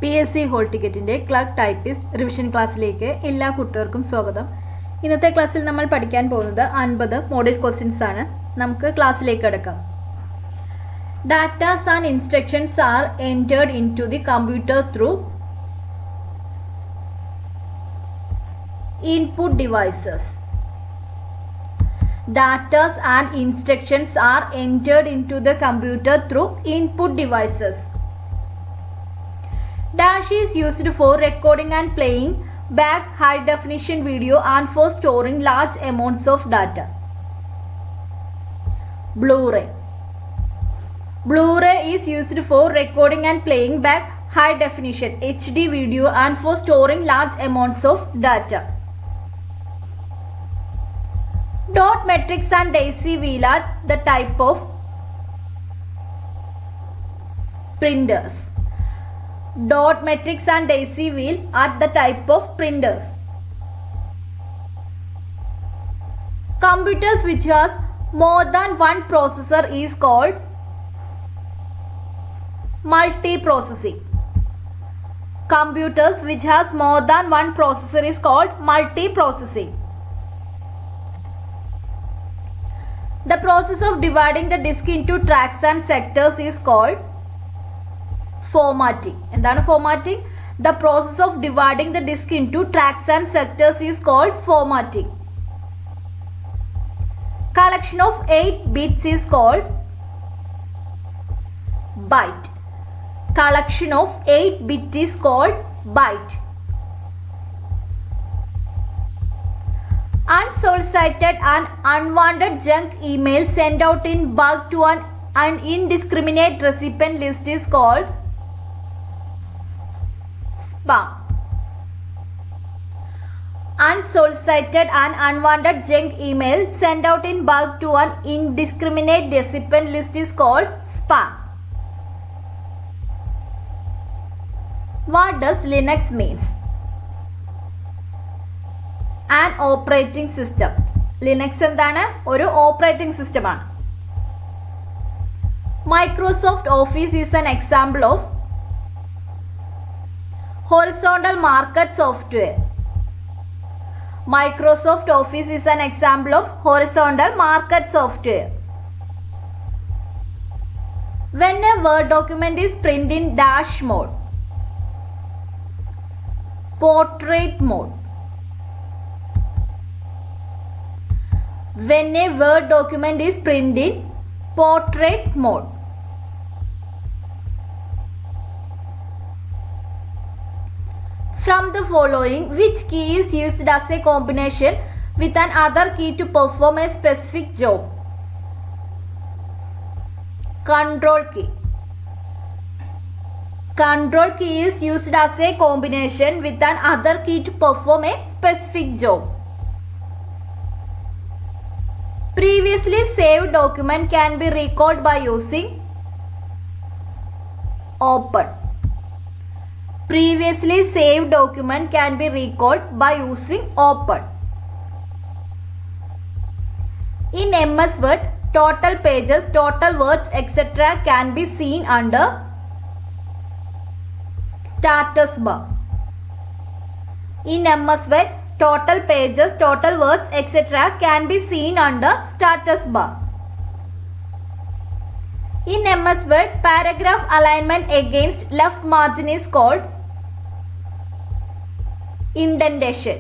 PSC hall ടിക്കറ്റിൻ്റെ clerk typist revision ക്ലാസ്സിലേക്ക് എല്ലാ കുട്ടികൾക്കും സ്വാഗതം. ഇന്നത്തെ ക്ലാസ്സിൽ നമ്മൾ പഠിക്കാൻ പോകുന്നത് 50 മോഡൽ ക്വസ്റ്റ്യൻസ് ആണ്. നമുക്ക് ക്ലാസ്സിലേക്ക് കടക്കാം. Datas and instructions are entered into the computer through input devices. Datas and instructions are entered into the computer through input devices. Dash is used for recording and playing back high definition video and for storing large amounts of data. Blu-ray. Blu-ray is used for recording and playing back high definition HD video and for storing large amounts of data. Dot matrix and daisy wheel are the type of printers. Dot matrix and daisy wheel are the type of printers. Computers which has more than one processor is called multiprocessing. Computers which has more than one processor is called multiprocessing. The process of dividing the disk into tracks and sectors is called formatting. എന്താണ് formatting? The process of dividing the disk into tracks and sectors is called formatting. Collection of 8 bits is called byte. Collection of 8 bits is called byte. Unsolicited and unwanted junk email sent out in bulk to an indiscriminate recipient list is called spam. Unsolicited and unwanted junk email sent out in bulk to an indiscriminate recipient list is called spam. What does Linux means? An operating system. Linux എന്താണ്? ഒരു operating system ആണ്. Microsoft Office is an example of horizontal market software. Microsoft Office is an example of horizontal market software. When a Word document is printed in dash mode, portrait mode. When a Word document is printed in portrait mode. From the following, which key is used as a combination with an other key to perform a specific job? Control key. Control key is used as a combination with an other key to perform a specific job. Previously saved document can be recalled by using open. Previously saved document can be recalled by using open. In MS Word, total pages, total words, etc. can be seen under status bar. In MS Word, total pages, total words, etc. can be seen under status bar. In MS Word, paragraph alignment against left margin is called indentation.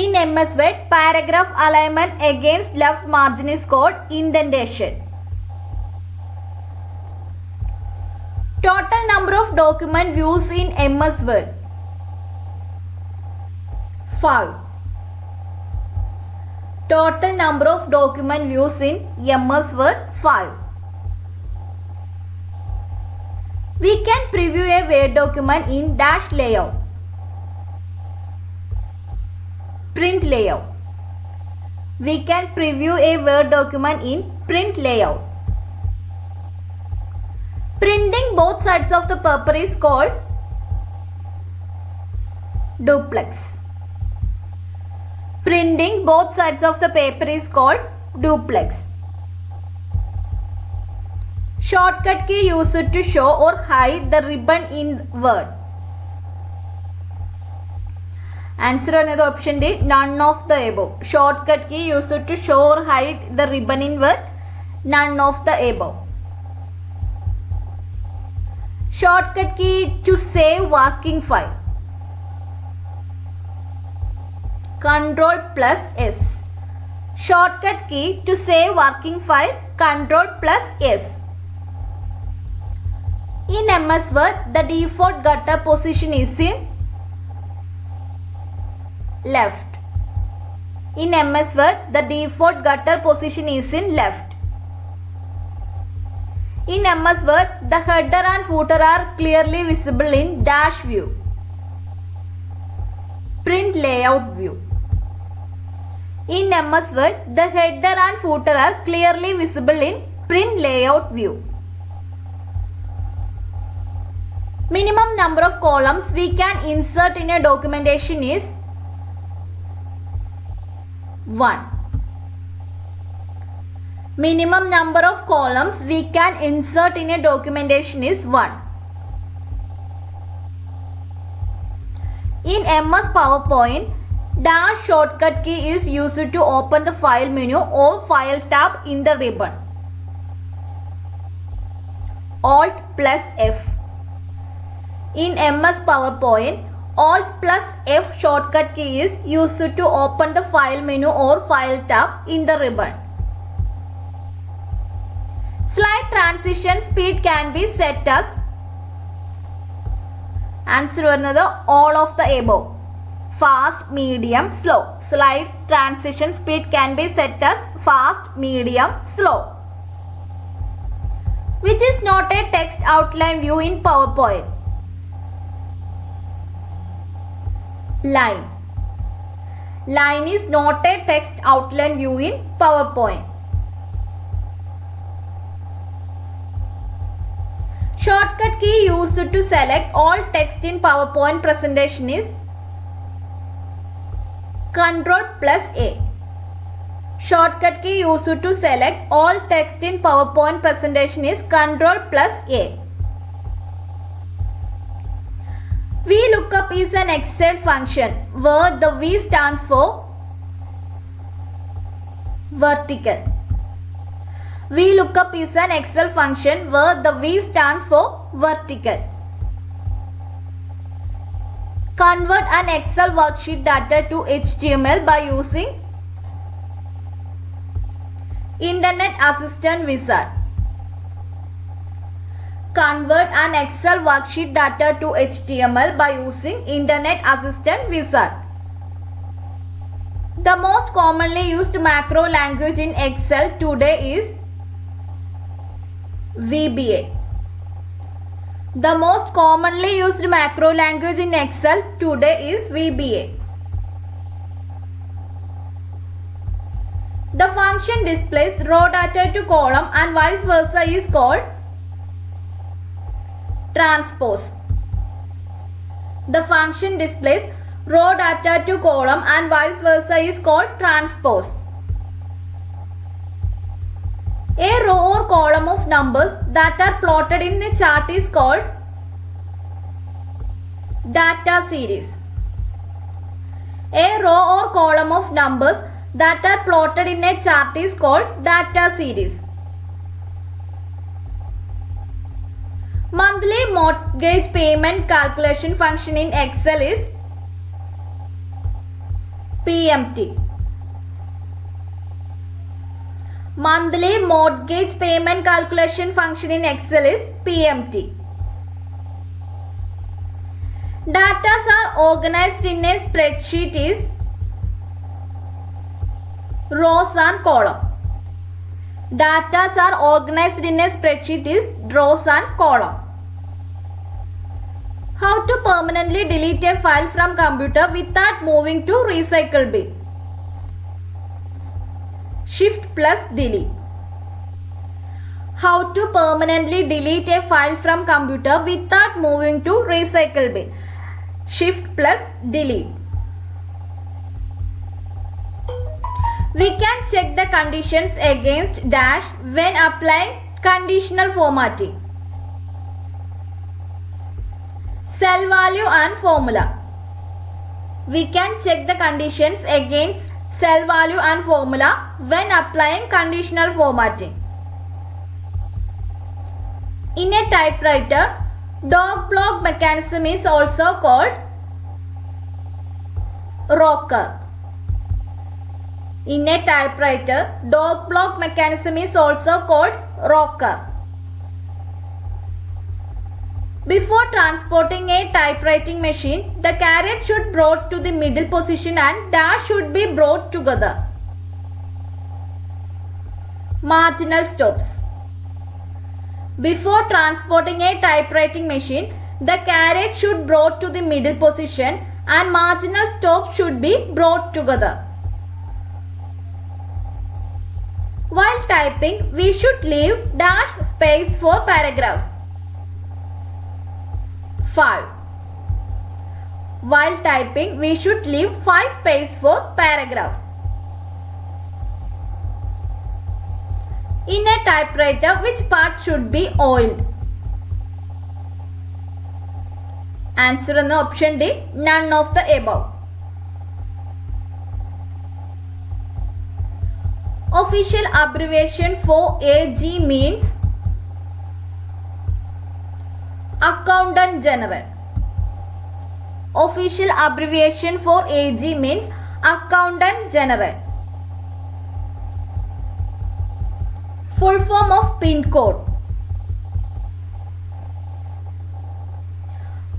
In MS Word, paragraph alignment against left margin is called indentation. Total number of document views in MS Word 5. Total number of document views in MS Word 5. We can preview a Word document in dash layout. Print layout. We can preview a Word document in print layout. Printing both sides of the paper is called duplex. Printing both sides of the paper is called duplex. Shortcut key used to show or hide the ribbon in Word. Answer another option D, none of the above. Shortcut key used to show or hide the ribbon in Word. None of the above. Shortcut key to save working file. Control plus S. Shortcut key to save working file. Control plus S. In MS Word, the default gutter position is in left. In MS Word, the default gutter position is in left. In MS Word, the header and footer are clearly visible in dash view. Print layout view. In MS Word, the header and footer are clearly visible in print layout view. Minimum number of columns we can insert in a documentation is 1. Minimum number of columns we can insert in a documentation is 1. In MS PowerPoint, dash shortcut key is used to open the file menu or file tab in the ribbon. Alt plus F. In MS PowerPoint, Alt plus F shortcut key is used to open the file menu or file tab in the ribbon. Slide transition speed can be set as, answer another, all of the above. Fast, medium, slow. Slide transition speed can be set as fast, medium, slow. Which is not a text outline view in PowerPoint? Line. Line is not a text outline view in PowerPoint. Shortcut key used to select all text in PowerPoint presentation is Control plus A. Shortcut key used to select all text in PowerPoint presentation is Control plus A. VLOOKUP is an Excel function where the V stands for vertical. VLOOKUP is an Excel function where the V stands for vertical. Convert an Excel worksheet data to HTML by using Internet Assistant Wizard. Convert an Excel worksheet data to HTML by using Internet Assistant Wizard. The most commonly used macro language in Excel today is VBA. The most commonly used macro language in Excel today is VBA. The function displays row data to column and vice versa is called transpose. The function displays row data to column and vice versa is called transpose. A row or column of numbers that are plotted in a chart is called data series. A row or column of numbers that are plotted in a chart is called data series. Monthly mortgage payment calculation function in Excel is PMT. Monthly mortgage payment calculation function in Excel is PMT. Data are organized in a spreadsheet is rows and column. Data are organized in a spreadsheet is rows and column. How to permanently delete a file from computer without moving to recycle bin? Shift plus delete. How to permanently delete a file from computer without moving to recycle bin? Shift plus delete. We can check the conditions against dash when applying Conditional formatting. Cell value and formula. We can check the conditions against cell value and formula when applying conditional formatting. In a typewriter, dog block mechanism is also called rocker. In a typewriter, dog block mechanism is also called rocker. Before transporting a typewriting machine, the carriage should be brought to the middle position and dash should be brought together. Marginal stops. Before transporting a typewriting machine, the carriage should be brought to the middle position and marginal stops should be brought together. While typing, we should leave dash space for paragraphs. 5. While typing, we should leave 5 space for paragraphs. In a typewriter, which part should be oiled? Answer in the option D, none of the above. Official abbreviation for AG means Accountant General. Official abbreviation for AG means Accountant General. Full form of PIN code.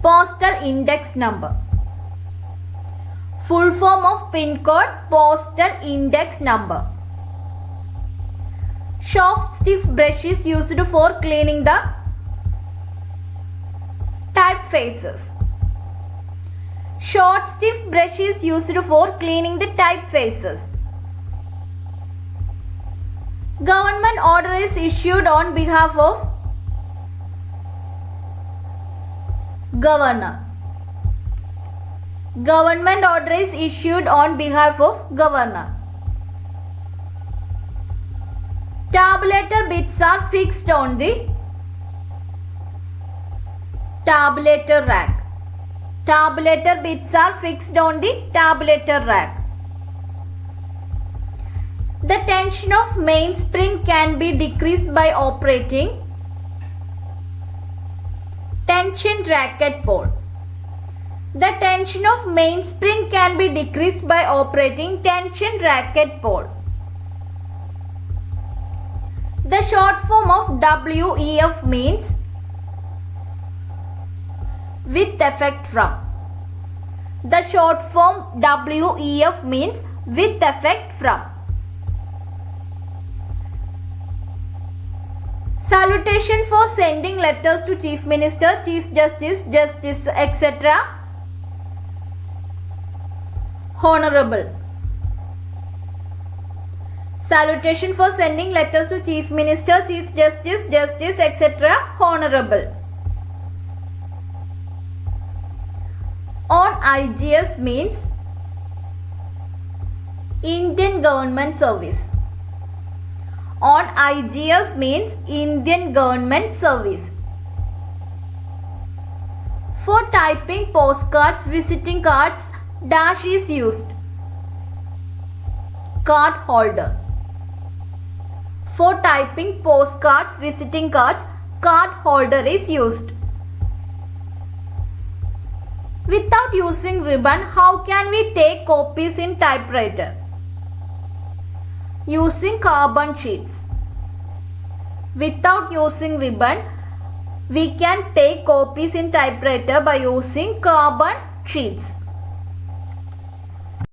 Postal index number. Full form of PIN code, postal index number. Soft stiff brush is used for cleaning the typefaces. Short stiff brush is used for cleaning the typefaces. Government order is issued on behalf of Governor. Government order is issued on behalf of Governor. Tabulator bits are fixed on the tabulator rack. Tabulator bits are fixed on the tabulator rack. The tension of mainspring can be decreased by operating tension racket pole. The tension of mainspring can be decreased by operating tension racket pole. The short form of WEF means with effect from. The short form WEF means with effect from. Salutation for sending letters to Chief Minister, Chief Justice, Justice, etc. Honorable. Salutation for sending letters to Chief Minister, Chief Justice, Justice, etc. Honorable. On IGS means Indian Government Service. On IGS means Indian Government Service. For typing postcards, visiting cards, dash is used. Card holder. For typing postcards, visiting cards, card holder is used. Without using ribbon, how can we take copies in typewriter? Using carbon sheets. Without using ribbon, we can take copies in typewriter by using carbon sheets.